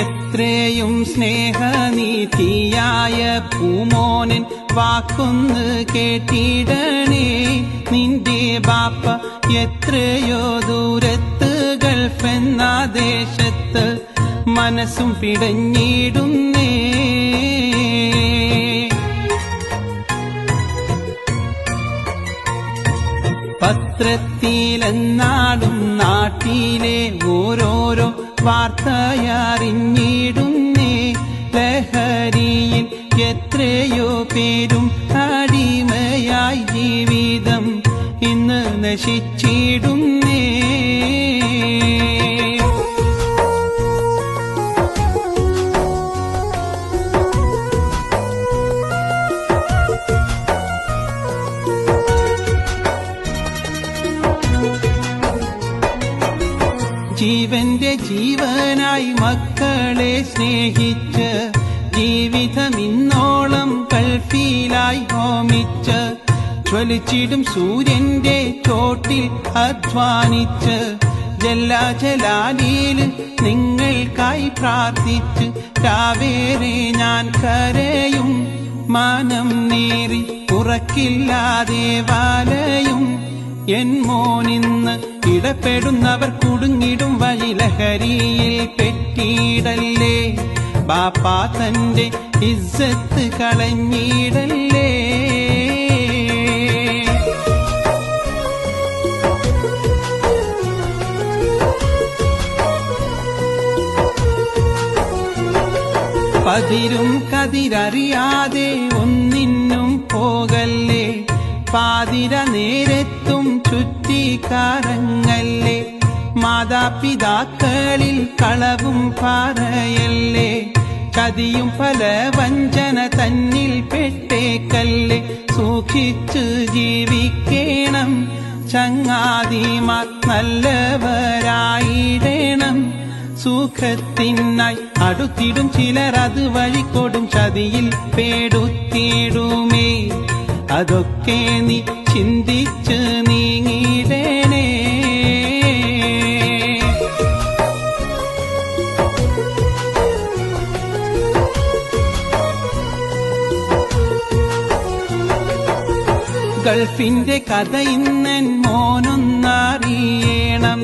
എത്രയും സ്നേഹനീതിയായ പൂമോനൻ വാക്കൊന്ന് കേട്ടിടണേ. നിന്റെ ബാപ്പ എത്രയോ ദൂരത്ത് ഗൾഫെന്ന ദേശത്ത് മനസ്സും പിടഞ്ഞിടുന്നേ. പത്രത്തിലെന്നാടും നാട്ടിലെ ഓരോരോ വാർത്തയറിഞ്ഞിടുന്നേ. ലഹരിയിൽ എത്രയോ പേരും അടിമയായി ജീവിതം ഇന്ന് നശിച്ചിടുന്നേ. ജീവന്റെ ജീവനായി മക്കളെ സ്നേഹിച്ച് ജീവിതം ഇന്നോളം ഗൾഫിലായി ഹോമിച്ച് ജ്വലിച്ചിടും സൂര്യന്റെ ചോട്ടിൽ അധ്വാനിച്ച് ജലാലിൽ നിങ്ങൾക്കായി പ്രാർത്ഥിച്ച് രാവേറെ ഞാൻ കരയും. മാനം നേറി ഉറക്കില്ലാതെ വലയും എൻ മോനിന്ന് ഇടപെടുന്നവർ കുടുങ്ങിടും വഴി ലഹരിയിൽ പെട്ടിടല്ലേ. ബാപ്പാ തന്റെ ഇസ്സത്ത് കളഞ്ഞിടല്ലേ. പതിരും കതിരറിയാതെ ഒന്നിനും പോകല്ലേ. പാതിര നേരത്തും ചുറ്റിക്കാരങ്ങല്ലേ. മാതാപിതാക്കളിൽ കളവും പറയല്ലേ. ചതിയും പല വഞ്ചന തന്നിൽ പെട്ടേക്കല്ലേ. സൂക്ഷിച്ചു ജീവിക്കണം. ചങ്ങാതിമാർ നല്ലവരായിടണം. സുഖത്തിനായി അടുത്തിടും ചിലർ അത് വഴിക്കൊടും ചതിയിൽ പേടുത്തിടുമേ. അതൊക്കെ നീ ചിന്തിച്ച് നീങ്ങിടണേ. ഗൾഫിന്റെ കഥ ഇന്നൻ മോനൊന്നറിയണം.